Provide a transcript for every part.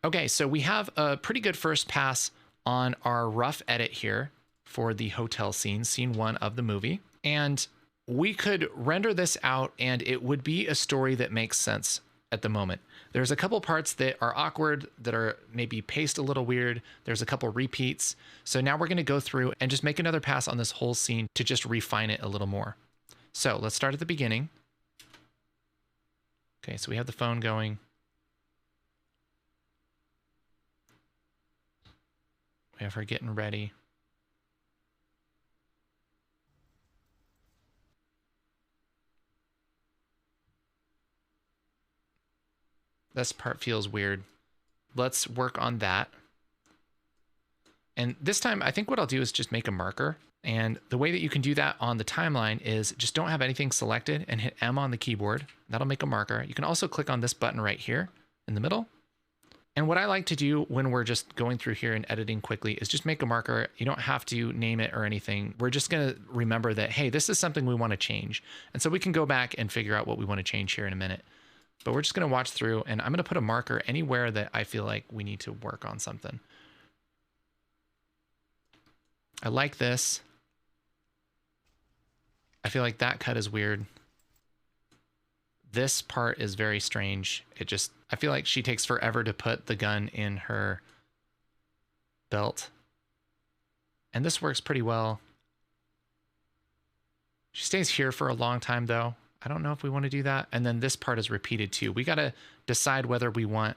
Okay, so we have a pretty good first pass on our rough edit here for the hotel scene, scene 1 of the movie. And we could render this out and it would be a story that makes sense at the moment. There's a couple parts that are awkward, that are maybe paced a little weird. There's a couple repeats. So now we're going to go through and just make another pass on this whole scene to just refine it a little more. So let's start at the beginning. Okay, so we have the phone going. We have her getting ready. This part feels weird. Let's work on that. And this time, I think what I'll do is just make a marker. And the way that you can do that on the timeline is just don't have anything selected and hit M on the keyboard. That'll make a marker. You can also click on this button right here in the middle. And what I like to do when we're just going through here and editing quickly is just make a marker. You don't have to name it or anything. We're just going to remember that, hey, this is something we want to change. And so we can go back and figure out what we want to change here in a minute. But we're just going to watch through, and I'm going to put a marker anywhere that I feel like we need to work on something. I like this. I feel like that cut is weird. This part is very strange. I feel like she takes forever to put the gun in her belt. And this works pretty well. She stays here for a long time though. I don't know if we want to do that. And then this part is repeated too. We got to decide whether we want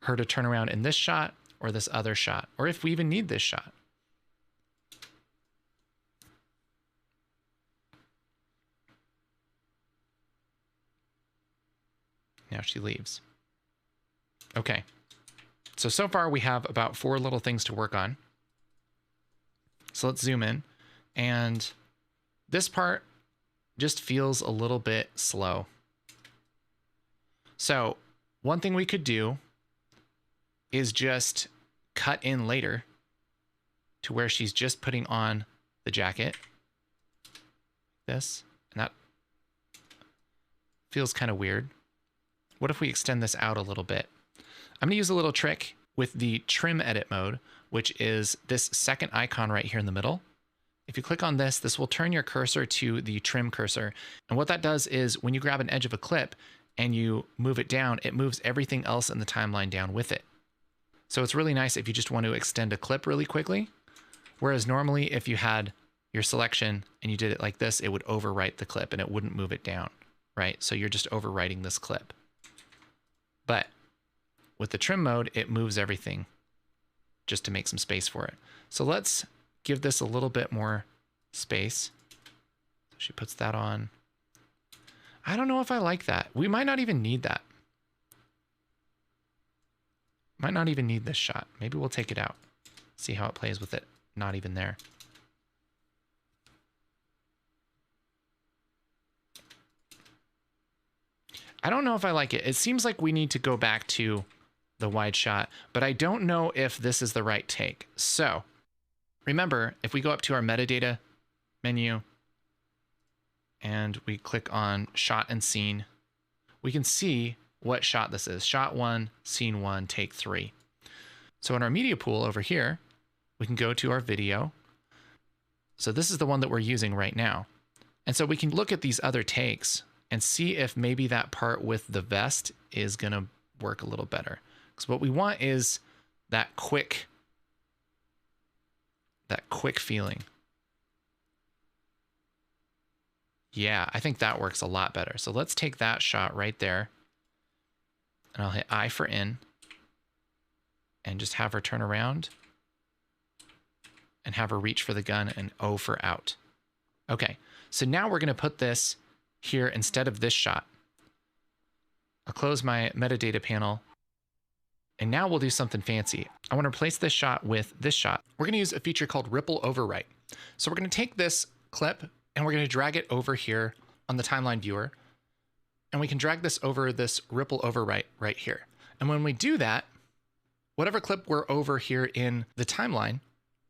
her to turn around in this shot or this other shot, or if we even need this shot. Now she leaves. Okay. So far we have about 4 little things to work on. So let's zoom in. And this part just feels a little bit slow. So one thing we could do is just cut in later to where she's just putting on the jacket. This, and that feels kind of weird. What if we extend this out a little bit? I'm gonna use a little trick with the trim edit mode, which is this second icon right here in the middle. If you click on this, this will turn your cursor to the trim cursor. And what that does is when you grab an edge of a clip and you move it down, it moves everything else in the timeline down with it. So it's really nice if you just want to extend a clip really quickly. Whereas normally if you had your selection and you did it like this, it would overwrite the clip and it wouldn't move it down, right? So you're just overwriting this clip. But with the trim mode, it moves everything just to make some space for it. So let's give this a little bit more space. So she puts that on. I don't know if I like that. We might not even need that. Might not even need this shot. Maybe we'll take it out. See how it plays with it. Not even there. I don't know if I like it. It seems like we need to go back to the wide shot, but I don't know if this is the right take. So remember, if we go up to our metadata menu and we click on shot and scene, we can see what shot this is. Shot 1, scene 1, take 3. So in our media pool over here, we can go to our video. So this is the one that we're using right now. And so we can look at these other takes and see if maybe that part with the vest is gonna work a little better. Because what we want is that quick feeling. Yeah, I think that works a lot better. So let's take that shot right there. And I'll hit I for in. And just have her turn around. And have her reach for the gun and O for out. Okay, so now we're gonna put this here instead of this shot. I'll close my metadata panel. And now we'll do something fancy. I want to replace this shot with this shot. We're going to use a feature called Ripple Overwrite. So we're going to take this clip and we're going to drag it over here on the timeline viewer. And we can drag this over this Ripple Overwrite right here. And when we do that, whatever clip we're over here in the timeline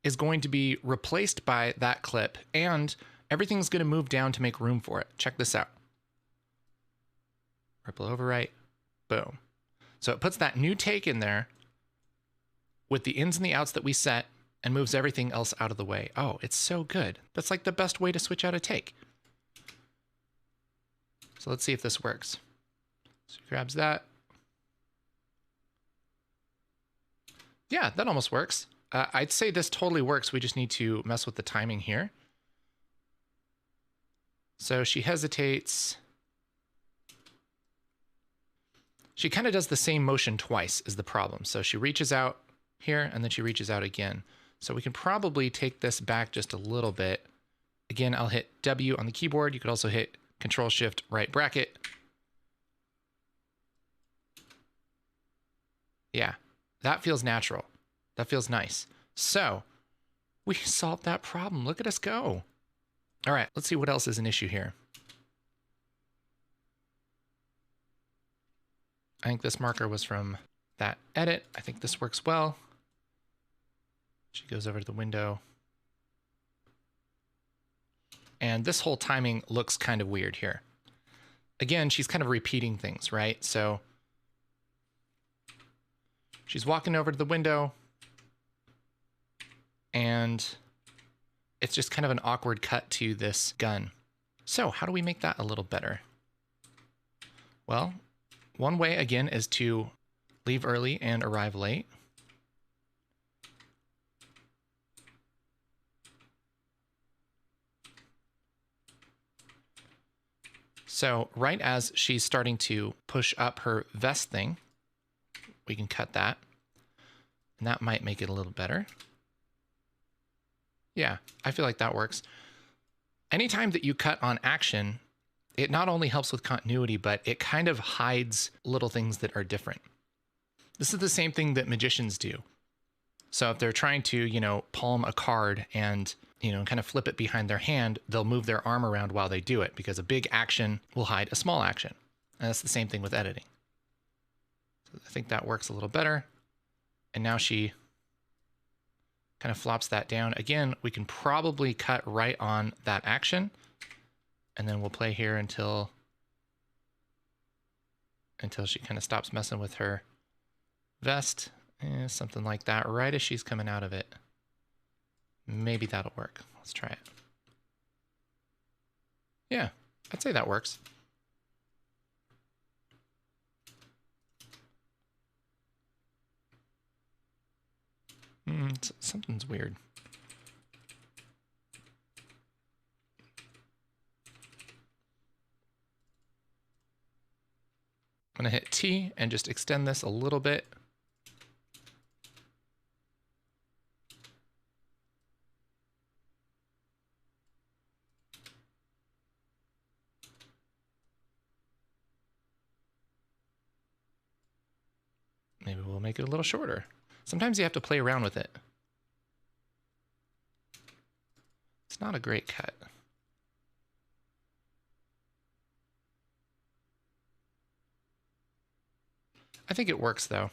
is going to be replaced by that clip, and everything's going to move down to make room for it. Check this out. Ripple Overwrite, boom. So it puts that new take in there with the ins and the outs that we set and moves everything else out of the way. Oh, it's so good. That's like the best way to switch out a take. So let's see if this works. So he grabs that. Yeah, that almost works. I'd say this totally works. We just need to mess with the timing here. So she hesitates. She kind of does the same motion twice is the problem. So she reaches out here and then she reaches out again. So we can probably take this back just a little bit. Again, I'll hit W on the keyboard. You could also hit Control Shift right bracket. Yeah, that feels natural. That feels nice. So we solved that problem. Look at us go. All right, let's see what else is an issue here. I think this marker was from that edit. I think this works well. She goes over to the window. And this whole timing looks kind of weird here. Again, she's kind of repeating things, right? So she's walking over to the window and it's just kind of an awkward cut to this gun. So how do we make that a little better? Well, one way again is to leave early and arrive late. So right as she's starting to push up her vest thing, we can cut that. And that might make it a little better. Yeah, I feel like that works. Anytime that you cut on action, it not only helps with continuity, but it kind of hides little things that are different. This is the same thing that magicians do. So if they're trying to, you know, palm a card and, you know, kind of flip it behind their hand, they'll move their arm around while they do it because a big action will hide a small action. And that's the same thing with editing. So I think that works a little better. And now she kind of flops that down. Again, we can probably cut right on that action. And then we'll play here until she kind of stops messing with her vest. Something like that, right as she's coming out of it. Maybe that'll work. Let's try it. Yeah, I'd say that works. Something's weird. I'm going to hit T and just extend this a little bit. Maybe we'll make it a little shorter. Sometimes you have to play around with it. It's not a great cut. I think it works though.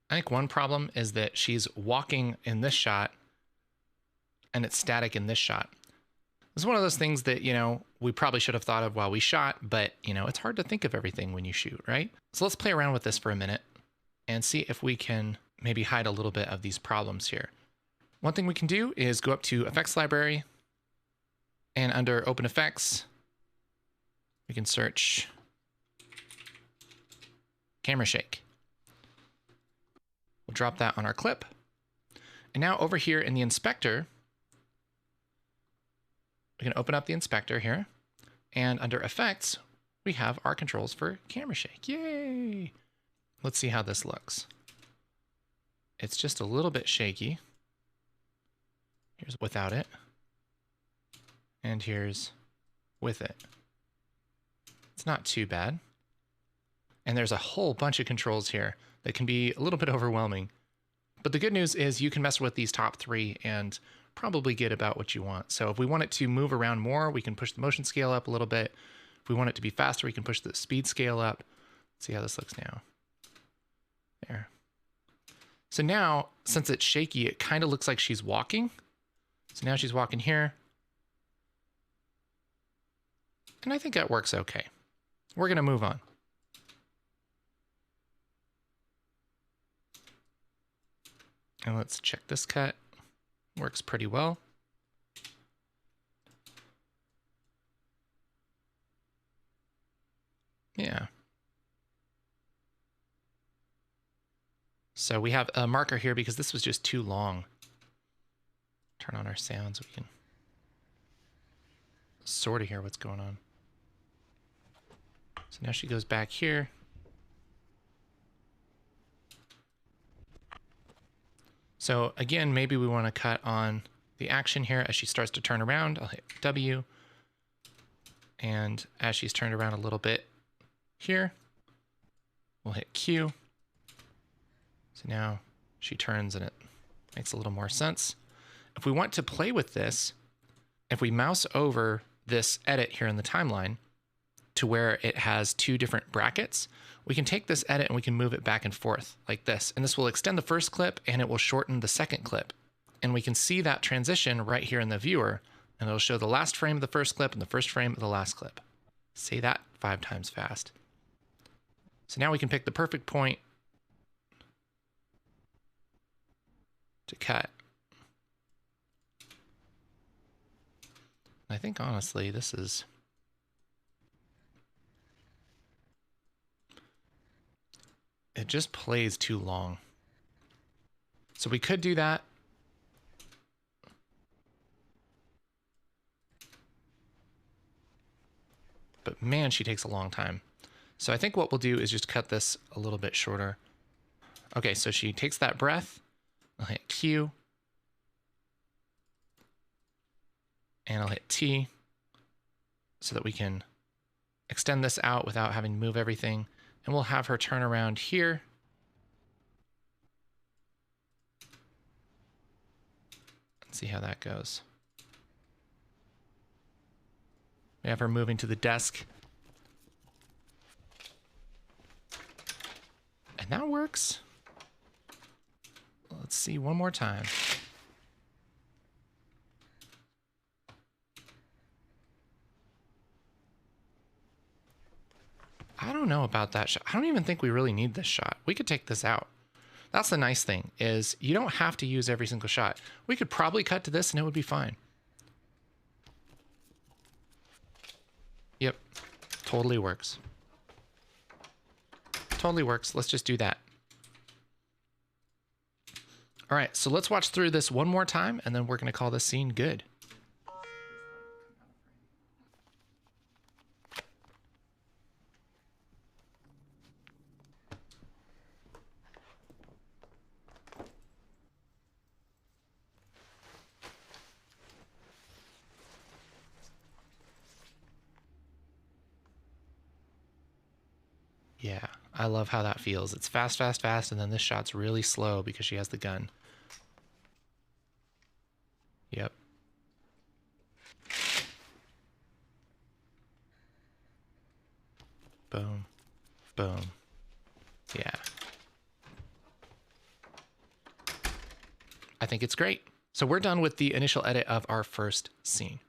I think one problem is that she's walking in this shot and it's static in this shot. It's one of those things that, you know, we probably should have thought of while we shot, but, you know, it's hard to think of everything when you shoot, right? So let's play around with this for a minute and see if we can maybe hide a little bit of these problems here. One thing we can do is go up to Effects Library and under Open Effects, we can search Camera Shake. We'll drop that on our clip. And now over here in the inspector, we can open up the inspector here. And under Effects, we have our controls for Camera Shake. Yay! Let's see how this looks. It's just a little bit shaky. Here's without it. And here's with it. It's not too bad. And there's a whole bunch of controls here that can be a little bit overwhelming. But the good news is you can mess with these top three and probably get about what you want. So if we want it to move around more, we can push the motion scale up a little bit. If we want it to be faster, we can push the speed scale up. Let's see how this looks now. There. So now, since it's shaky, it kind of looks like she's walking. So now she's walking here. And I think that works okay. We're going to move on. And let's check this cut. Works pretty well. Yeah. So we have a marker here because this was just too long. Turn on our sound so we can sort of hear what's going on. So now she goes back here. So again, maybe we want to cut on the action here as she starts to turn around. I'll hit W. And as she's turned around a little bit here, we'll hit Q. So now she turns and it makes a little more sense. If we want to play with this, if we mouse over this edit here in the timeline to where it has two different brackets, we can take this edit and we can move it back and forth like this. And this will extend the first clip and it will shorten the second clip. And we can see that transition right here in the viewer, and it'll show the last frame of the first clip and the first frame of the last clip. Say that 5 times fast. So now we can pick the perfect point to cut. I think honestly, this is... it just plays too long. So we could do that. But man, she takes a long time. So I think what we'll do is just cut this a little bit shorter. Okay, so she takes that breath. I'll hit Q. And I'll hit T so that we can extend this out without having to move everything. And we'll have her turn around here. Let's see how that goes. We have her moving to the desk. And that works. Let's see one more time. I don't know about that shot. I don't even think we really need this shot. We could take this out. That's the nice thing, is you don't have to use every single shot. We could probably cut to this and it would be fine. Yep, totally works. Totally works. Let's just do that. All right, so let's watch through this one more time and then we're gonna call this scene good. Yeah, I love how that feels. It's fast, fast, fast, and then this shot's really slow because she has the gun. Yep. Boom. Boom. Yeah. I think it's great. So we're done with the initial edit of our first scene.